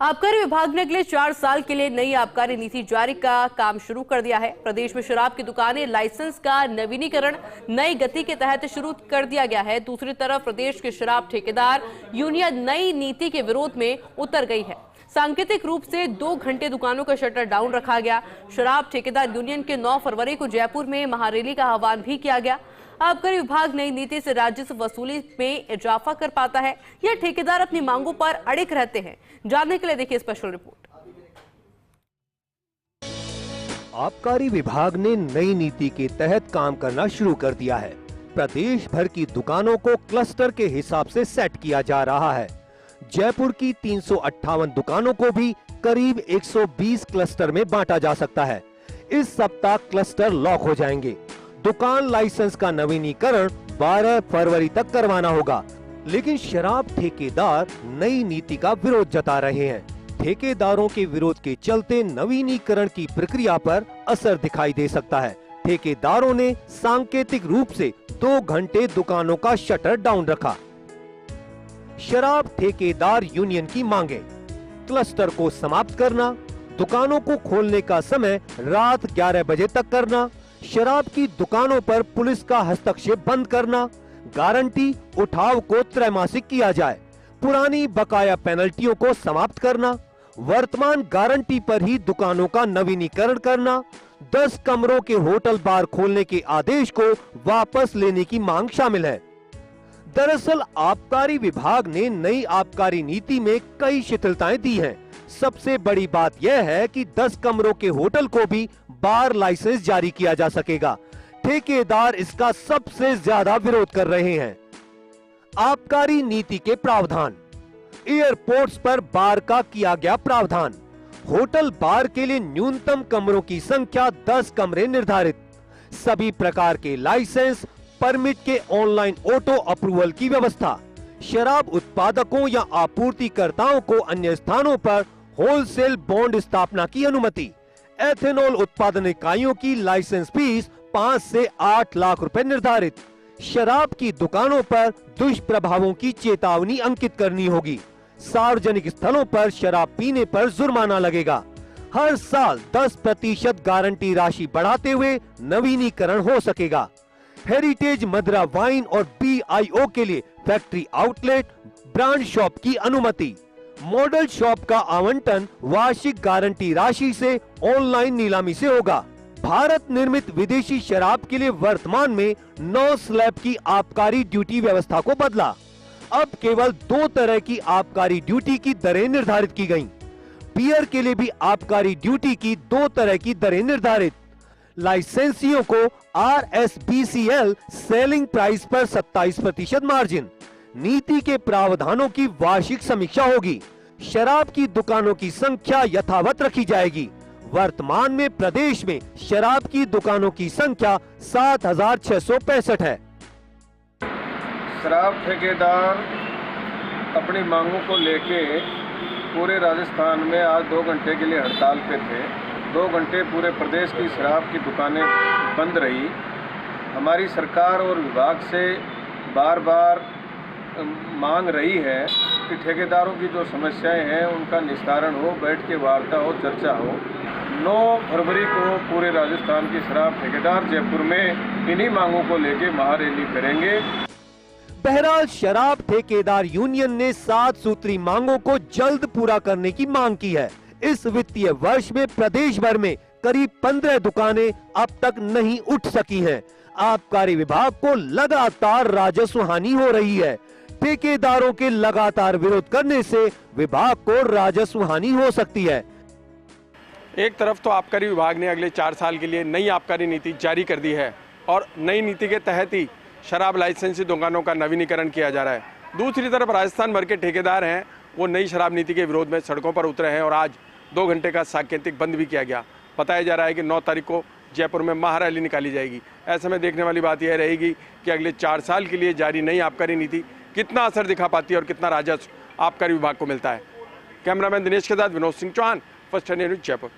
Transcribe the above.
आबकारी विभाग ने अगले 4 साल के लिए नई आबकारी नीति जारी का काम शुरू कर दिया है। प्रदेश में शराब की दुकानें लाइसेंस का नवीनीकरण नई गति के तहत शुरू कर दिया गया है। दूसरी तरफ प्रदेश के शराब ठेकेदार यूनियन नई नीति के विरोध में उतर गई है। सांकेतिक रूप से 2 घंटे दुकानों का शटर डाउन रखा गया। शराब ठेकेदार यूनियन के 9 फरवरी को जयपुर में महारैली का आह्वान भी किया गया। आबकारी विभाग नई नीति से राजस्व वसूली में इजाफा कर पाता है या ठेकेदार अपनी मांगों पर अड़िग रहते हैं? जानने के लिए देखिए स्पेशल रिपोर्ट। आबकारी विभाग ने नई नीति के तहत काम करना शुरू कर दिया है। प्रदेश भर की दुकानों को क्लस्टर के हिसाब से सेट किया जा रहा है। जयपुर की 358 दुकानों को भी करीब 120 क्लस्टर में बांटा जा सकता है। इस सप्ताह क्लस्टर लॉक हो जाएंगे। दुकान लाइसेंस का नवीनीकरण 12 फरवरी तक करवाना होगा, लेकिन शराब ठेकेदार नई नीति का विरोध जता रहे हैं। ठेकेदारों के विरोध के चलते नवीनीकरण की प्रक्रिया पर असर दिखाई दे सकता है। ठेकेदारों ने सांकेतिक रूप से 2 घंटे दुकानों का शटर डाउन रखा। शराब ठेकेदार यूनियन की मांगे: क्लस्टर को समाप्त करना, दुकानों को खोलने का समय रात 11 बजे तक करना, शराब की दुकानों पर पुलिस का हस्तक्षेप बंद करना, गारंटी उठाव को त्रैमासिक किया जाए, पुरानी बकाया पेनल्टियों को समाप्त करना, वर्तमान गारंटी पर ही दुकानों का नवीनीकरण करना, 10 कमरों के होटल बार खोलने के आदेश को वापस लेने की मांग शामिल है। दरअसल आबकारी विभाग ने नई आबकारी नीति में कई शिथिलताएं दी हैं। सबसे बड़ी बात यह है कि 10 कमरों के होटल को भी बार लाइसेंस जारी किया जा सकेगा। ठेकेदार इसका सबसे ज्यादा विरोध कर रहे हैं। आबकारी नीति के प्रावधान: एयरपोर्ट्स पर बार का किया गया प्रावधान। होटल बार के लिए न्यूनतम कमरों की संख्या 10 कमरे निर्धारित। सभी प्रकार के लाइसेंस परमिट के ऑनलाइन ऑटो अप्रूवल की व्यवस्था। शराब उत्पादकों या आपूर्तिकर्ताओं को अन्य स्थानों पर होलसेल बॉन्ड स्थापना की अनुमति। एथेनॉल उत्पादन इकाइयों की लाइसेंस फीस 5 से 8 लाख रुपए निर्धारित। शराब की दुकानों पर दुष्प्रभावों की चेतावनी अंकित करनी होगी। सार्वजनिक स्थलों पर शराब पीने पर जुर्माना लगेगा। हर साल 10% गारंटी राशि बढ़ाते हुए नवीनीकरण हो सकेगा। हेरिटेज मदरा वाइन और BIO के लिए फैक्ट्री आउटलेट ब्रांड शॉप की अनुमति। मॉडल शॉप का आवंटन वार्षिक गारंटी राशि से ऑनलाइन नीलामी से होगा। भारत निर्मित विदेशी शराब के लिए वर्तमान में 9 स्लैब की आबकारी ड्यूटी व्यवस्था को बदला। अब केवल 2 तरह की आबकारी ड्यूटी की दरें निर्धारित की गईं। बियर के लिए भी आबकारी ड्यूटी की 2 तरह की दरें निर्धारित। लाइसेंसियों को RSBCL सेलिंग प्राइस पर 27% मार्जिन। नीति के प्रावधानों की वार्षिक समीक्षा होगी। शराब की दुकानों की संख्या यथावत रखी जाएगी। वर्तमान में प्रदेश में शराब की दुकानों की संख्या 7665 है। शराब ठेकेदार अपनी मांगों को लेके पूरे राजस्थान में आज 2 घंटे के लिए हड़ताल पे थे। 2 घंटे पूरे प्रदेश की शराब की दुकानें बंद रही। हमारी सरकार और विभाग से बार बार मांग रही है कि ठेकेदारों की जो समस्याएं हैं उनका निस्तारण हो, बैठ के वार्ता हो, चर्चा हो। 9 फरवरी को पूरे राजस्थान की शराब ठेकेदार जयपुर में इन्हीं मांगों को लेके महारैली करेंगे। बहरहाल शराब ठेकेदार यूनियन ने 7 सूत्री मांगों को जल्द पूरा करने की मांग की है। इस वित्तीय वर्ष में प्रदेश भर में करीब 15 दुकानें अब तक नहीं उठ सकी हैं। आबकारी विभाग को लगातार राजस्व हानि हो रही है। ठेकेदारों के लगातार विरोध करने से विभाग को राजस्व हानि हो सकती है। एक तरफ तो आबकारी विभाग ने अगले 4 साल के लिए नई आबकारी नीति जारी कर दी है और नई नीति के तहत ही शराब लाइसेंसी दुकानों का नवीनीकरण किया जा रहा है। दूसरी तरफ राजस्थान भर के ठेकेदार हैं, वो नई शराब नीति के विरोध में सड़कों पर उतरे हैं और आज 2 घंटे का सांकेतिक बंद भी किया गया। बताया जा रहा है कि 9 तारीख को जयपुर में महारैली निकाली जाएगी। ऐसे में देखने वाली बात यह रहेगी कि अगले 4 साल के लिए जारी नई आबकारी नीति कितना असर दिखा पाती है और कितना राजस्व आबकारी विभाग को मिलता है। कैमरामैन दिनेश के साथ Vinod Singh Chauhan, First India News, Jaipur.